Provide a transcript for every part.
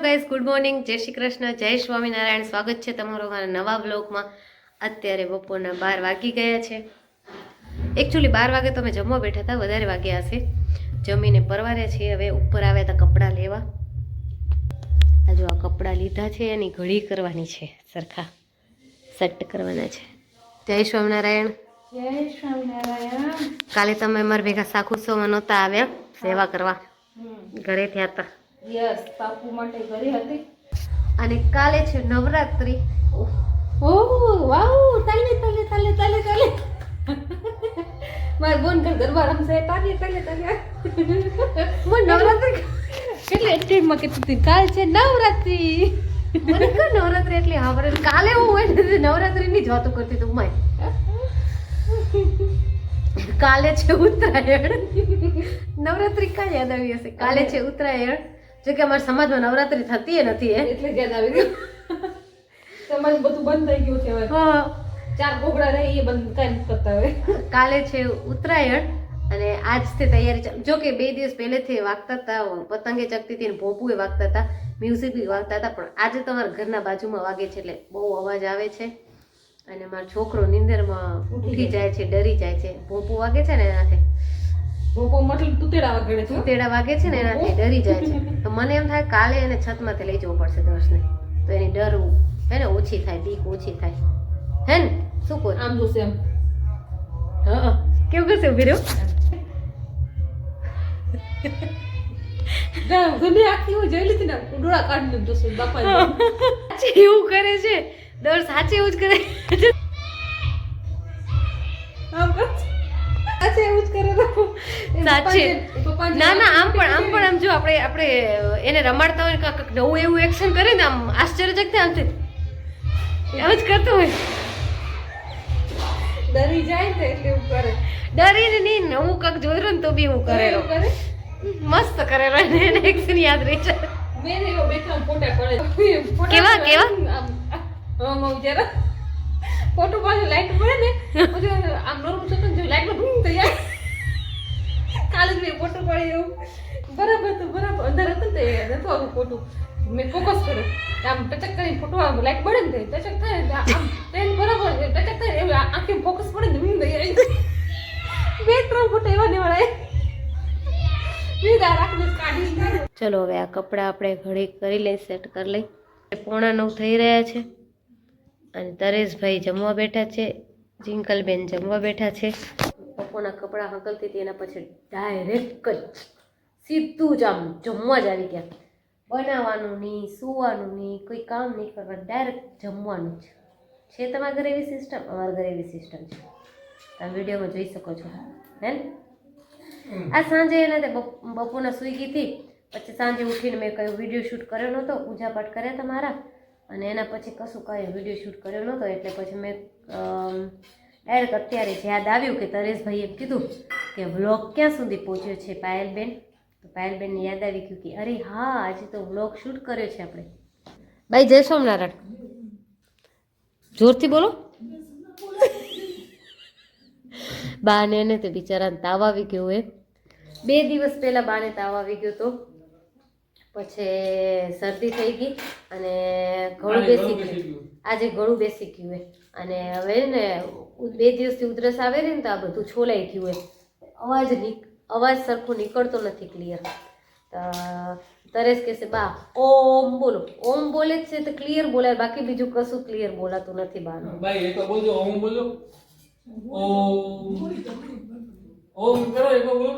Guys, good morning, જય શ્રી કૃષ્ણ, જય સ્વામિનારાયણ. સ્વાગત છે તમારો મારા નવા બ્લોગમાં. અત્યારે બપોરના 12 વાગી ગયા છે. એકચ્યુઅલી 12 વાગે તો અમે જમવા બેઠા હતા, વધારે વાગ્યા હશે. જમીને પરવાર્યા છીએ. હવે ઉપર આવ્યા હતા કપડાં લેવા. આ જો આ કપડાં લીધા છે, એની ઘડી કરવાની છે, સરખા સેટ કરવાના છે. જય સ્વામિનારાયણ. જય સ્વામિનારાયણ. કાલે તમે અમારા ભેગા શાકુત્સવમાં નહોતા આવ્યા સેવા કરવા, ઘરે થયા હતા. યસ, પાપુ માટે ઘરે હતી. અને કાલે છે નવરાત્રી. ઓહ વાવ, તાલે તાલે તાલે તાલે તાલે. માર બોન ઘર ગરબા રમશે, તાલે તાલે તાલે. મને નવરાત્રી એટલે એટીમાં કીધું કાલ છે નવરાત્રી. મને કે નવરાત્રી એટલે આવરે કાલે હું હોય ને નવરાત્રીની જ વાતો કરતી તું માય. કાલે છે ઉત્તરાયણ. નવરાત્રી કા યાદ આવી હશે? કાલે છે ઉત્તરાયણ. જો કે અમારા સમાજમાં નવરાત્રી થતી નથી એટલે જ યાદ આવી ગયું. તમારે બધું બંધ થઈ ગયું છે હવે. હા, 4 ઘોઘડા રહી એ બંધ કાંઈ નથી કરતા હવે. કાલે છે ઉત્તરાયણ અને આજથી તૈયારી જો કે 2 દિવસ પહેલેથી વાગતા હતા, પતંગે ચગતી હતી ને ભોપુએ વાગતા હતા, મ્યુઝિક બી વાગતા હતા. પણ આજે તો અમારા ઘરના બાજુમાં વાગે છે એટલે બહુ અવાજ આવે છે અને મારો છોકરો નીંદરમાં ઉઠી જાય છે, ડરી જાય છે. ભોપુ વાગે છે ને એનાથી, ભોપો મતલબ તુતેડા વગડે છે. તેડા વાગે છે ને એનાથી ડરી જાય છે. તો મને એમ થાય કાલે એને છતમાંથી લઈ જવું પડશે દર્શને, તો એની ડર હે ને ઓછી થાય, બીક ઓછી થાય, હે ને? શું કહો? આમ જોશે એમ. હા, કેવું કરશે? ઉભી રહ્યો. ગમે આખી હું જોઈ લીધી ને, ડોળા કાઢીને જોશે બાપા. એવું કરે છે દર, સાચે એવું જ કરે. આમ કર. સાચે એવું જ કરે તો. સાચે ના ના, આમ પણ જો આપણે એને રમાડતા હોય કાંઈક નવું એવું એક્શન કરે ને, આમ આશ્ચર્યચકિત આમથી એવું જ કરતો હોય. ડરી જાય ને એટલે એવું કરે. ડરીને નહીં, નવું કાંઈક જોઈ રહ્યો ને તો બી હું કરેલો. કરે. મસ્ત કરેલો, એને એક્શન યાદ રહી જાય. મેં એવો બે ત્રણ ફોટા પડે. કેવા? આમ જરા ફોટો પાછો લાઈટ પડે ને પછી આમ નોર્મલ થતો ને લાઈટમાં ભૂમ થઈ જાય. કાલે જ મેં ફોટો પાડી એવું બરાબર તો બરાબર અંદર હતું ને તે નતું આવું ફોટો. મેં ફોકસ કર્યો આમ ટચક કરીને ફોટો આમ લાઈટ પડે ને ટચક થાય ને આમ તેલ બરાબર ટચક થાય એવું આંખે ફોકસ પડે ને ભૂમ થઈ જાય. 2-3 ફોટો એવા નીવડાય. ચલો હવે આ કપડાં આપણે ઘડી કરી લઈ, સેટ કરી લઈ. 8:45 થઈ રહ્યા છે અને તરેશભાઈ જમવા બેઠા છે, જિંકલબેન જમવા બેઠા છે. બપોરના કપડાં હકલતી હતી એના પછી ડાયરેક્ટ જ સીધું જ આમ જમવા જ આવી ગયા. બનાવવાનું નહીં, સૂવાનું નહીં, કોઈ કામ નહીં કરવાનું, ડાયરેક્ટ જમવાનું જ છે. તમારા ઘરે એવી સિસ્ટમ? અમારા ઘરે એવી સિસ્ટમ છે, તમે વિડીયોમાં જોઈ શકો છો. હે ને? આ સાંજે એને બપોરના સૂઈ ગઈ હતી, પછી સાંજે ઉઠીને મેં કયો વિડીયો શૂટ કર્યો નહોતો, પૂજાપાઠ કર્યા હતા મારા, અને એના પછી કશું કાંઈ વિડીયો શૂટ કર્યો નહોતો. એટલે પછી મેં ડાયરેક્ટ અત્યારે જ યાદ આવ્યું કે તરેશભાઈએ કીધું કે વ્લોગ ક્યાં સુધી પહોંચ્યો છે પાયલબેન. તો પાયલબેનને યાદ આવી ગયું કે અરે હા, આજે તો વ્લોગ શૂટ કર્યો છે આપણે. ભાઈ જય સ્વામિનારાયણ, જોરથી બોલો. બાને એને તો બિચારાને તાવ આવી ગયો હોય. 2 દિવસ પહેલાં બાને તાવ આવી ગયો તો, પછી શરદી થઈ ગઈ અને ગળું બેસી ગયું. આજે ગળું બેસી ગયું હોય અને હવે ને 2 દિવસથી ઉધરસ આવે ને તો આ બધું છોલાઈ ગયું હોય. અવાજ સરખો નીકળતો નથી ક્લિયર. તરેશ કહેશે બા ઓમ બોલો. ઓમ બોલે જ છે તો ક્લિયર બોલાય, બાકી બીજું કશું ક્લિયર બોલાતું નથી બાનું. ભાઈ એક બોલજો ઓમ બોલો. ઓમ કરો એક બોલો.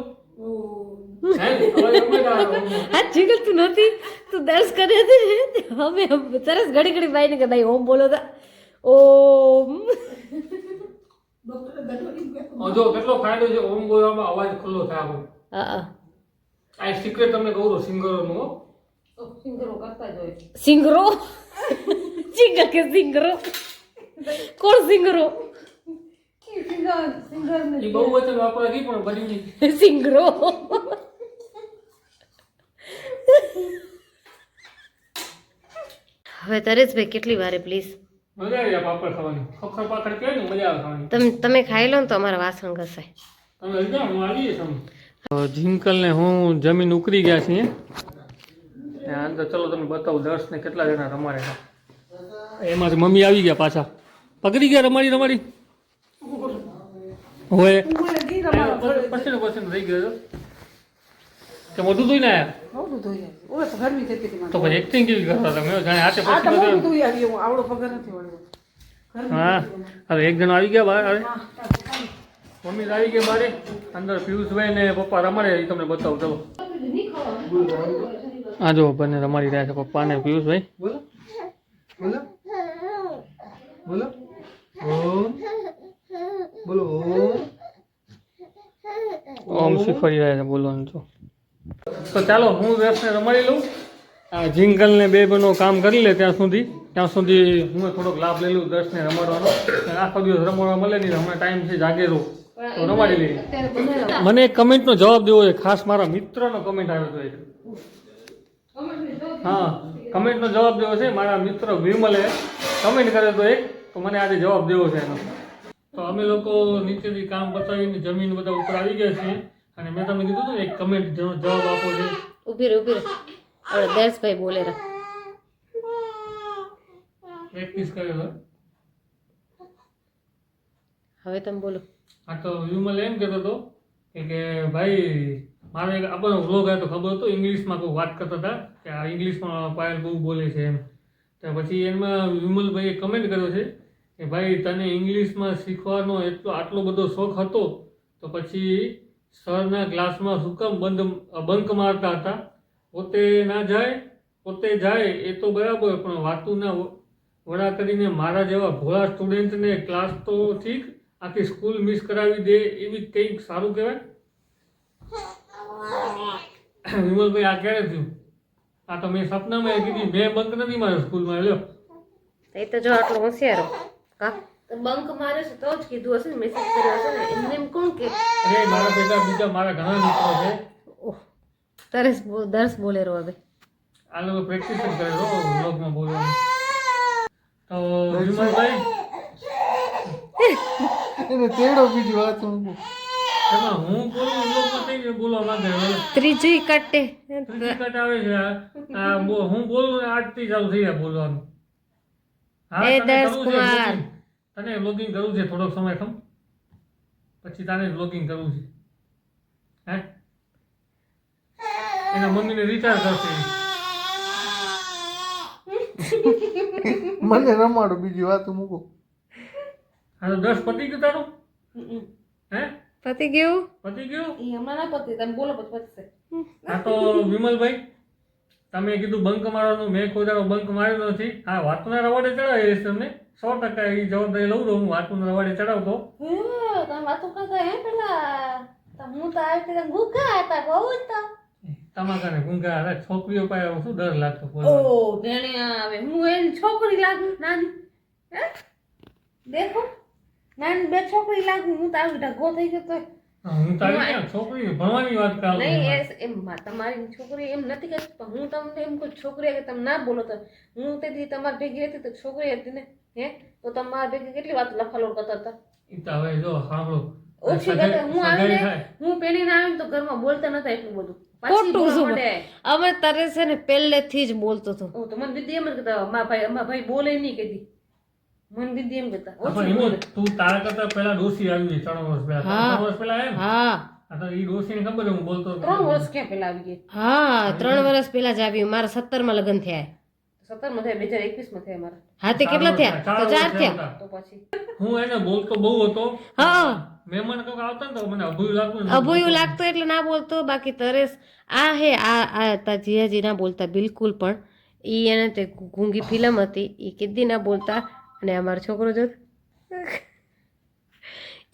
હા જીગલતું નથી, તું દર્શ કરે છે હવે સરસ ઘડી ઘડી ભાઈ ને કે ભાઈ ઓમ બોલો તા ઓમ. જો કેટલો ફાયદો છે ઓમ બોલવામાં, અવાજ ખુલ્લો થાય. હા, આ સિક્રેટ તમને કહું છું સિંગરોનું. સિંગરો કરતા જ હોય. સિંગરો ચીગલ કે સિંગરો? કોણ સિંગરો? એ બહુ વચન વાપરવાથી પણ બની સિંગરો. હવે તરેશભાઈ કેટલી વારે પ્લીઝ? મજા આવી પાપડ ખાવાની. ખખર પાકડ કહે ને મજા આવે ખાવાની. તમે ખાઈ લો ને તો અમારા વાસણ ઘસાય. તમે હું આવી જઈશ. જિંકલ ને હું જમીન ઉકરી ગયા છીએ. ને અંદર ચલો તમને બતાવું દર્શને કેટલા જણા રમાડે છે. એમાંથી મમ્મી આવી ગયા પાછા, પકડી ગયા રમાડી હોય પછી રહી ગયો કે મોટું ધોઈને આવ્યા તો પછી એક્ટિંગ કેવી કરતા હતા? મેં જાણે હાથે પછી હા. હવે એક જણ આવી ગયા બહાર. હવે મમ્મી આવી ગયા બારે. અંદર પિયુષભાઈ ને પપ્પા રમાડે એ તમને બતાવું. ચલો આ જો બંને રમાડી રહ્યા છે, પપ્પા ને પિયુષભાઈ. બોલો બોલો બોલો બોલો ઓમ શીખવાડી રહ્યા છે બોલવાનું. તો ચાલો હું દર્શને રમાડી લઉં. આ જિંગલ ને બે બહેનો કામ કરી લે ત્યાં સુધી હું થોડોક લાભ લઈ લઉં દર્શને રમાડવાનો. આખો દિવસ રમાડવા મળે નહીં, હમણાં ટાઈમ છે જાગે રહું તો રમાડી લઈએ. મને એક કમેન્ટનો જવાબ દેવો છે, ખાસ મારા મિત્રનો કમેન્ટ આવ્યો હતો. હા, કમેન્ટનો જવાબ દેવો છે. મારા મિત્ર વિમલે કમેન્ટ કર્યો હતો એક, તો મને આજે જવાબ દેવો છે એનો. તો અમે લોકો નીચેથી કામ બતાવીને જમીન બધા ઉપર આવી ગયા છીએ અને મેં તમને કીધું હતું એક કમેન્ટ જવાબ આપો છે. ઊભી રહે હવે દર્શભાઈ બોલે રહે. પ્રેક્ટિસ કરેલો. હવે તમે બોલો. હા, તો વિમલ એમ કહેતો હતો કે ભાઈ મારો એક આપણો વ્લોગ આવ્યો તો ખબર હતો, ઇંગ્લિશમાં કોઈ વાત કરતા હતા કે આ ઇંગ્લિશમાં પાયલ બહુ બોલે છે એમ. તો પછી એમાં વિમલભાઈએ કમેન્ટ કર્યો છે કે ભાઈ તને ઇંગ્લિશમાં શીખવાનો આટલો બધો શોખ હતો તો પછી સરના ક્લાસમાં શું કામ બંક મારતા હતા? પોતે જાય એ તો બરાબર, પણ વાતુના વડા કરીને મારા જેવા ભોળા સ્ટુડન્ટને ક્લાસ તો ઠીક આખી સ્કૂલ મિસ કરાવી દે એવી કંઈક સારું કહેવાય. વિમલભાઈ આ ક્યારે થયું? આ તો મેં સપનામાં કીધી, મેં બંક નથી માર્યો સ્કૂલમાં. લ્યો એ તો જો આટલો હોશિયાર કા બંક મારે છે તો જ કીધું હશે ને, મેસેજ કર્યો હશે ને. એમને એમ કોણ કે અરે મારા બેટા બીજા મારા ઘણા મિત્રો છે. દર્શ બોલે રહો. હવે આ લોકો પ્રેક્ટિસ જ કરે વ્લોગમાં બોલવાનું. તો વિમલભાઈ એને તેડો બીજી વાત મૂકું. એમાં હું બોલું વ્લોગમાં કઈ બોલવા માંગે ત્રીજી કટે કટ આવે છે. હું બોલું ને આજથી ચાલુ થઈ જાય બોલવાનું. હા, એ તને દર્શ કરવું છે કુમાર. vlogging. તને વ્લોગિંગ કરવું છે થોડોક સમય ખમ પછી તારે વ્લોગિંગ કરવું છે. હે એના મમ્મીને રિચાર્જ કરશે. મને રમાડો બીજી વાત મૂકું. હા, તો 10 પતી ગયું તારું? હે પતી ગયું. પતી ગયું? ઈ હમણાં ના પતી, તમે બોલો પછી પતશે. હા, તો વિમલભાઈ તમે કીધું બંક મારવાનું, મેં કોઈ દાડો બંક માર્યો નથી. હા, વાતના રવાડે ચડાવી દઈશ તમને 100% એ જવાબદારી લઉં છું. હું વાતના રવાડે ચડાવતો. તમે વાતો કરતા હે પેલા હું તો આવી રીતે ગુગા હતા બહુ જ તો. તમાકાને ગુંગા અરે છોકરીઓ પાસે શું ડર લાગતો બોલવાનો. ઓ જેણે આવે હું એની છોકરી લાગુ નાની. હે દેખો નાની બે છોકરી લાગુ, હું તો આવી ઢગો થઈ ગયો તો. હું તારી ક્યાં છોકરી ભણવાની વાત કરું નહીં છું. એમ તમારી છોકરી એમ નથી કહેતી, પણ હું તમને એમ કોઈ છોકરી કે તમે ના બોલો તો હું તેથી તમારી ભેગી હતી તો છોકરી હતી ને. હે તો તમારા ભેગી કેટલી વાત લફાલોડ કરતા હતા. ઈ તો હવે જો સાંભળો ઓછી કરતા હું આવીને હું પેણીને આવીને તો ઘરમાં બોલતા નતા એટલું બધું. પાછી બોલવા માંડે. અમે તારે છે ને પહેલેથી જ બોલતો હતો. ઓ તો મને દીદી એમ જ કહેતા અમારા ભાઈ બોલે નહીં કહેતી. મને દીદી એમ કહેતા ઓછી પણ બોલે. તું તારા કરતા પહેલા ડોસી આવી ગઈ 3 વર્ષ પહેલા. હા. 3 વર્ષ પહેલા એમ. હા આ તો ઈ ડોસીને ખબર છે હું બોલતો હતો. 3 વર્ષ ક્યાં પેલા આવી ગયા? હા 3 વર્ષ પહેલા જ આવ્યું. મારા 17માં લગ્ન થયા. 17 માં થયા 2021 માં થયા મારા. હા તે કેટલા થયા? તો 4 થયા. તો પછી હું એને બોલતો બહુ હતો. હા મહેમાન કોક આવતા ને તો મને અભૂયું લાગતું ને. અભોયું લાગતો એટલે ના બોલતો. બાકી તરેસ આ હે આ તા જીયાજી ના બોલતા બિલકુલ. પણ ઈ એને તે ગુંગી ફિલ્મ હતી ઈ કીધી ના બોલતા. અને અમારો છોકરો જો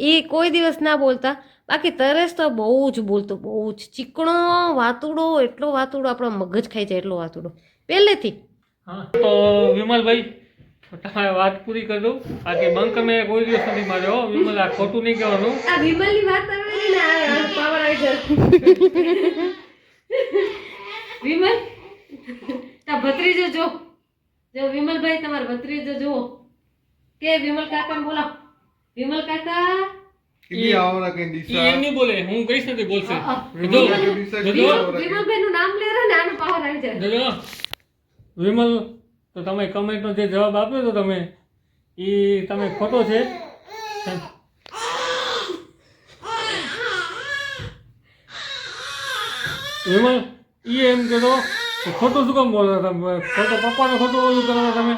ઈ કોઈ દિવસ ના બોલતા. બાકી તરેસ તો બહુ જ બોલતો, બહુ જ ચીકણો વાતુડો, એટલો વાતુડો આપણો મગજ ખાઈ જાય એટલો વાતુડો પહેલેથી. હા, તો વિમલભાઈ તમારે વાત પૂરી કરી દઉં. આ કે બંક મેં કોઈ દિવસ નથી માર્યો. વિમલ આ ખોટું નહીં કહેવાનું. આ વિમલની વાત આવે ને પાવર આવી જાય. વિમલ તા ભત્રીજો જો વિમલભાઈ તમારા ભત્રીજો જુઓ કે વિમલ કાકા બોલો. વિમલ કાકા Ili ahora que ઈ એમ dice. નહીં બોલે, હું કહીશ ને તે બોલશે. જો, Ahora que dice aquí જો, ahora que. વિમલભાઈ નું નામ લે ને આનો પાવર આવી જાય જો, વિમલ, તો તમે કમેન્ટનો જે જવાબ આપ્યો તો તમે ઈ તમે ખોટો છે. વિમલ, ઈ એમ કહેતો કે ખોટું શું કામ બોલો તમે? ખોટો પપ્પાનો ખોટું ઓલું કરો તમે.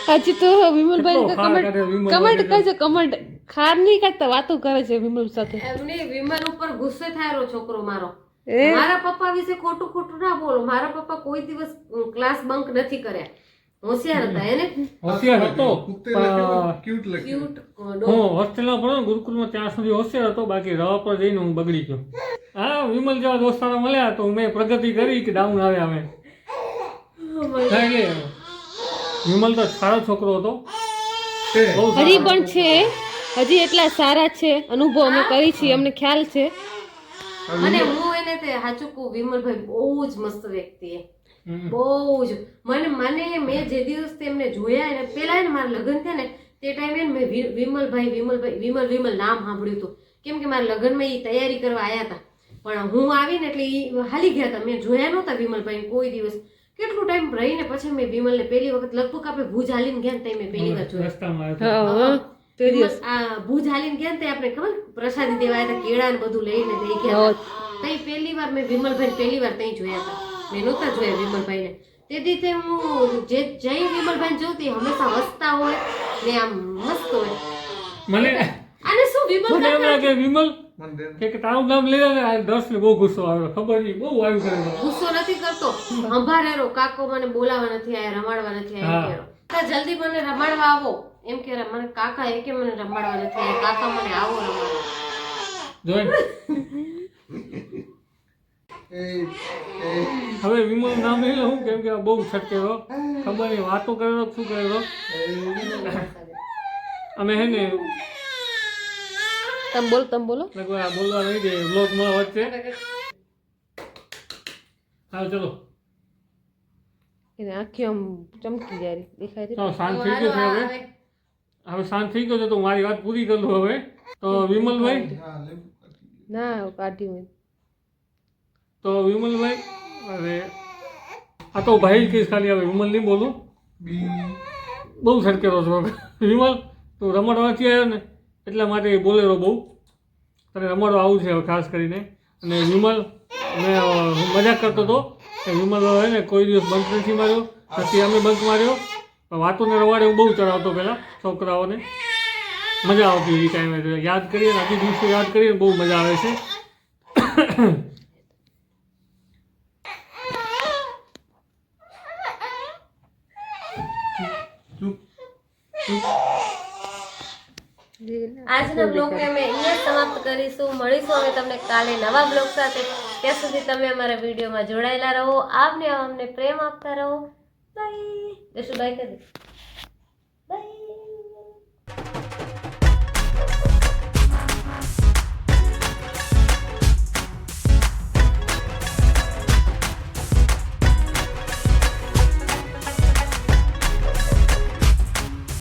હજી તો વિમલભાઈ કેટલો ખાર કાઢે વિમલભાઈ કમેન્ટ કહે છે કમેન્ટ ખાર નહીં કાઢતા વાતો કરે છે વિમલ સાથે એમને વિમલ ઉપર ગુસ્સે થાયરો છોકરો મારો એ મારા પપ્પા વિશે ખોટું ખોટું ના બોલો. મારા પપ્પા કોઈ દિવસ ક્લાસ બંક નથી કર્યા. હોશિયાર હતા એને હોશિયાર હતો कुत्ते लगे પણ क्यूट लगे. ક્યુટ હું હોસ્ટેલમાં ભણ્યો ને ગુરુકુળમાં ત્યાં સુધી હોશિયાર હતો, બાકી રવા પર જઈને હું બગડી ગયો. હા, વિમલ જેવા દોસ્તારો મળ્યા તો મેં પ્રગતિ કરી કે ડાઉન આવ્યા અમે. હા, એટલે વિમલ તો સારો છોકરો હતો, છે. બહુ સારો હજી પણ છે હજી એટલા સારા છે અનુભવ અમે કરી છીએ અમને ખ્યાલ છે અને હું એને તે સાચું કહું વિમલભાઈ બહુ જ મસ્ત વ્યક્તિ છે. હમ. બહુ જ મને મેં જે દિવસથી એમને જોયા એને પેલા એને મારા લગ્ન થયા ને તે ટાઈમે મેં વિમલ નામ સાંભળ્યું હતું. કેમ કે મારા લગ્નમાં એ તૈયારી કરવા આવ્યા હતા, પણ હું આવીને એટલે એ હાલી ગયા હતા. મેં જોયા નહોતા વિમલભાઈ કોઈ દિવસ. કેટલો ટાઈમ રહીને પછી મેં વિમલને પહેલી વખત લગભગ આપણે ભુજ હાલીને ગયા ને ત્યાં મેં પહેલી વાર જોયા. રસ્તામાં આવ્યો હતો. તે દિવસ આ ભુજ હાલીને ગયા ને તે આપણે ખબર પ્રસાદી દેવા આવ્યા હતા, કેળા ને બધું લઈને દઈ ગયા હતા. તઈ પહેલી વાર મેં વિમલભાઈ પહેલી વાર તઈ જોયા હતા. મેં નહોતા જોયા વિમલભાઈને. તે દિવસે હું જે જઈ વિમલભાઈ જોતી હંમેશા હસતા હોય ને આમ મસ્ત હોય. મને અને શું વિમલ મને એમ લાગે વિમલ मंदिर. કે તારું નામ લીધા ને આ દર્શને બહુ ગુસ્સો આવ્યો, ખબર નહીં બહુ આવ્યું કરેલો. ગુસ્સો નથી કરતો, સંભાળેલો કાકો મને બોલાવા નથી આયા, રમાડવા નથી આયા એમ કહેરો. કાકા જલ્દી મને રમાડવા આવો એમ કે મને કાકા એ કે મને રમાડવા નથી આયા, કાકા મને આવો રમાડવા. જોઈ હવે વિમલ નામ લઈ લઉં કેમ કે આ બહુ છટકેલો, ખબર નહીં વાતો કરેલો શું કરેલો. અમે હે ને તમે બોલો લગભગ આ બોલવા નહીં દે બ્લોગમાં વચ્ચે. હા ચલો, એને આંખી આમ ચમકી જાય દેખાય છે ચાલો શાંત થઈ ગયો છે હવે. હવે શાંત થઈ ગયો છે તો મારી વાત પૂરી કરી દઉં હવે. તો વિમલભાઈ ના કાઢી હોય તો વિમલભાઈ હવે આ તો ભાઈ જ કહીશ ખાલી, હવે વિમલ નહીં બોલું. બહુ છટકેલો છો વિમલ, તું રમડવા નથી આવ્યો ને એટલા માટે બોલેરો બહુ. તને રમડવા આવું છે હવે ખાસ કરીને. અને વિમલ મેં મજાક કરતો હતો કે વિમલ હોય ને કોઈ દિવસ બંક નથી માર્યો, નથી અમે બંક માર્યો. પણ વાતોને રવાડે હું બહુ ચડાવતો પહેલાં છોકરાઓને, મજા આવતી એ ટાઈમે. યાદ કરીએ ને આખી દિવસે યાદ કરીએ ને બહુ મજા આવે છે. આજના બ્લોગને અમે અહીંયા સમાપ્ત કરીશું. મળીશું અમે તમને કાલે નવા બ્લોગ સાથે. ત્યાં સુધી તમે અમારા વિડીયોમાં જોડાયેલા રહો. આપને અમને પ્રેમ આપતા રહો. બાય. જશું બાય કરી દે.